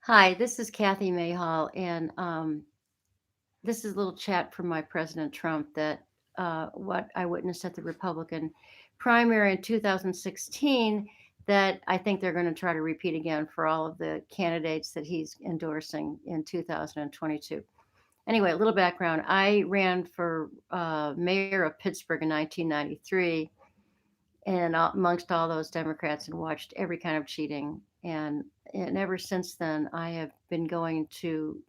Hi, this is Kathy Mayhall, and this is a little chat from my President Trump that what I witnessed at the Republican primary in 2016 that I think they're going to try to repeat again for all of the candidates that he's endorsing in 2022. Anyway, a little background. I ran for mayor of Pittsburgh in 1993, and amongst all those Democrats, and watched every kind of cheating. And ever since then, I have been going to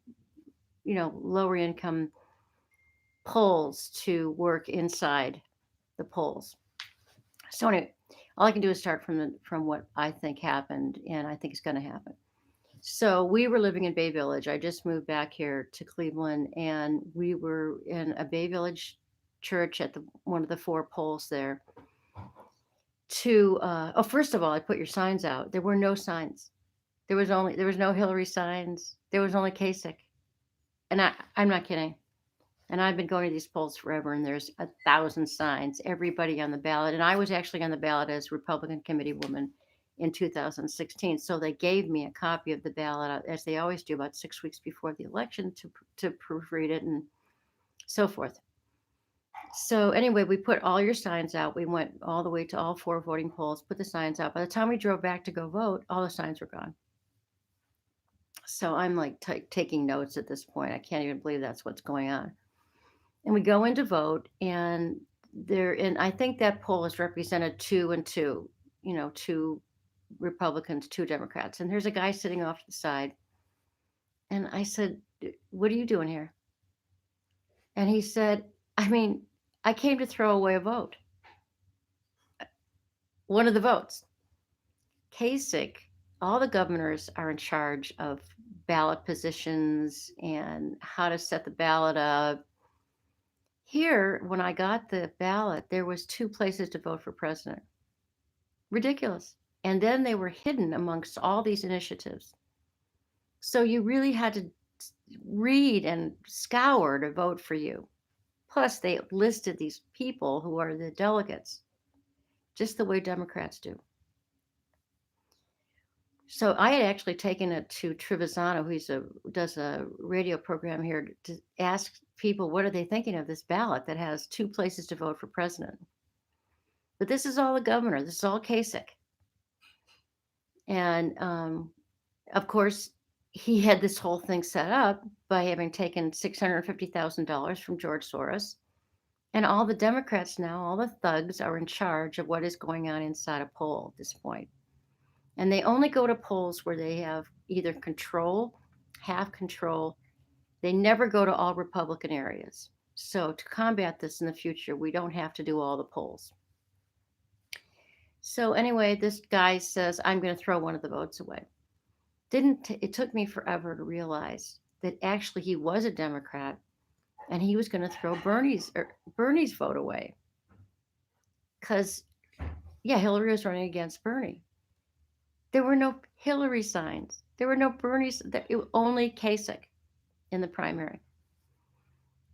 lower income polls to work inside the polls. So anyway, all I can do is start from what I think happened, and I think it's going to happen. So we were living in Bay Village. I just moved back here to Cleveland, and we were in a Bay Village church at the one of the four polls there. First of all, I put your signs out. There were no signs. There was no Hillary signs. There was only Kasich, and I'm not kidding. And I've been going to these polls forever, and there's 1,000 signs, everybody on the ballot. And I was actually on the ballot as Republican committee woman in 2016. So they gave me a copy of the ballot, as they always do, about 6 weeks before the election to proofread it and so forth. So anyway, we put all your signs out. We went all the way to all four voting polls, put the signs out. By the time we drove back to go vote, all the signs were gone. So I'm like taking notes at this point. I can't even believe that's what's going on. And we go in to vote, and I think that poll is represented two and two, two Republicans, two Democrats. And there's a guy sitting off to the side. And I said, "What are you doing here?" And he said, "I mean, I came to throw away a vote, one of the votes." Kasich, all the governors are in charge of ballot positions and how to set the ballot up. Here, when I got the ballot, there was two places to vote for president. Ridiculous. And then they were hidden amongst all these initiatives. So you really had to read and scour to vote for you. Plus, they listed these people who are the delegates, just the way Democrats do. So I had actually taken it to Trevisano, does a radio program here, to ask people what are they thinking of this ballot that has two places to vote for president. But this is all the governor. This is all Kasich. And of course, he had this whole thing set up by having taken $650,000 from George Soros. And all the Democrats now, all the thugs, are in charge of what is going on inside a poll at this point. And they only go to polls where they have either control, have control. They never go to all Republican areas. So to combat this in the future, we don't have to do all the polls. So anyway, this guy says, I'm going to throw one of the votes away. It took me forever to realize that actually he was a Democrat and he was going to throw Bernie's vote away. Because, yeah, Hillary was running against Bernie. There were no Hillary signs. There were no Bernie's. It was only Kasich in the primary.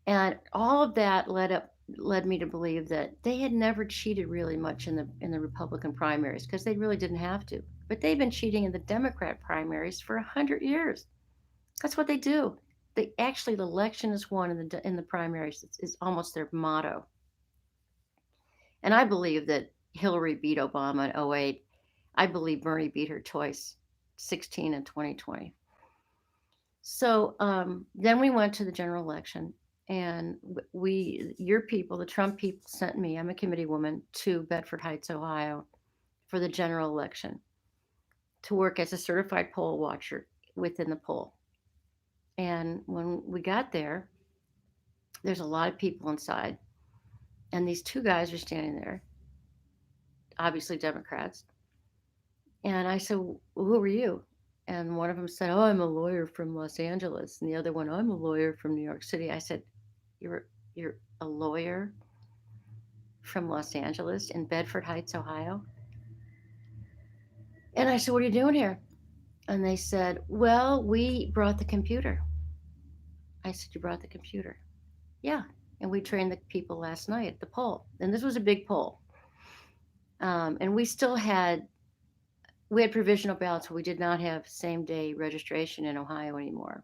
And all of that led me to believe that they had never cheated really much in the Republican primaries, because they really didn't have to. But they've been cheating in the Democrat primaries for 100 years. That's what they do. The election is won in the primaries. It's almost their motto. And I believe that Hillary beat Obama in '08. I believe Bernie beat her twice, 16 and 2020. So then we went to the general election, and your people, the Trump people, sent me. I'm a committee woman, to Bedford Heights, Ohio, for the general election to work as a certified poll watcher within the poll. And when we got there, there's a lot of people inside, and these two guys are standing there, obviously Democrats. And I said, well, who are you? And one of them said, oh, I'm a lawyer from Los Angeles. And the other one, I'm a lawyer from New York City. I said, you're a lawyer from Los Angeles in Bedford Heights, Ohio? And I said, what are you doing here? And they said, well, we brought the computer. I said, you brought the computer? Yeah. And we trained the people last night at the poll. And this was a big poll. And we still had we had provisional ballots. We did not have same day registration in Ohio anymore.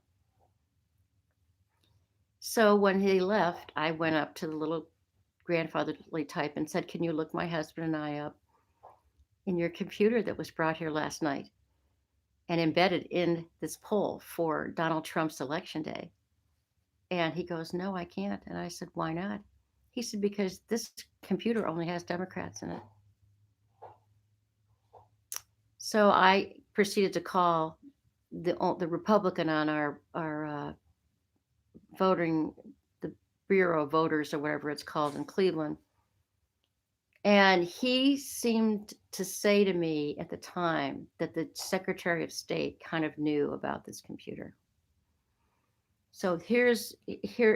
So when he left, I went up to the little grandfatherly type and said, "Can you look my husband and I up in your computer that was brought here last night and embedded in this poll for Donald Trump's election day?" And he goes, "No, I can't." And I said, "Why not?" He said, "Because this computer only has Democrats in it." So I proceeded to call the Republican on our voting, the Bureau of Voters or whatever it's called in Cleveland. And he seemed to say to me at the time that the Secretary of State kind of knew about this computer. So here,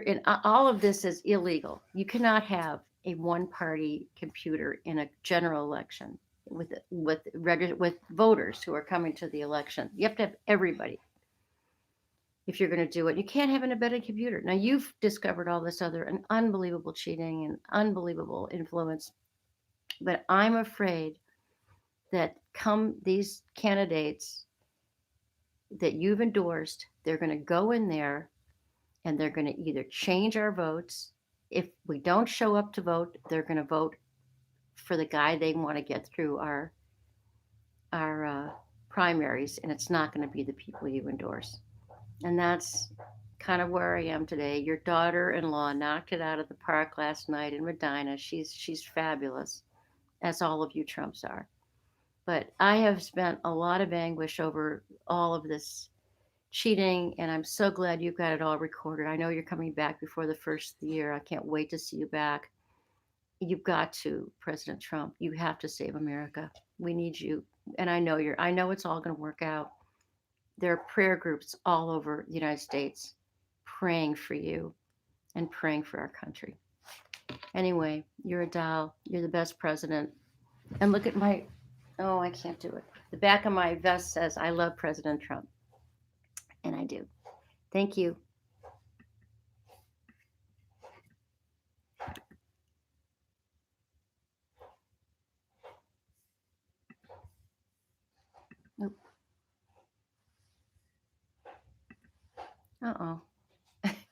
and all of this is illegal. You cannot have a one-party computer in a general election with voters who are coming to the election. You have to have everybody if you're going to do it. You can't have an embedded computer. Now you've discovered all this other and unbelievable cheating and unbelievable influence, but I'm afraid that come these candidates that you've endorsed, they're going to go in there and they're going to either change our votes. If we don't show up to vote, they're going to vote for the guy they want to get through our primaries, and it's not going to be the people you endorse. And that's kind of where I am today. Your daughter-in-law knocked it out of the park last night in Medina. She's fabulous, as all of you Trumps are. But I have spent a lot of anguish over all of this cheating, and I'm so glad you've got it all recorded. I know you're coming back before the first of the year. I can't wait to see you back. You've got to, President Trump. You have to save America. We need you. And I know it's all going to work out. There are prayer groups all over the United States praying for you and praying for our country. Anyway, you're a doll. You're the best president. And look at my, oh, I can't do it. The back of my vest says, "I love President Trump." And I do. Thank you.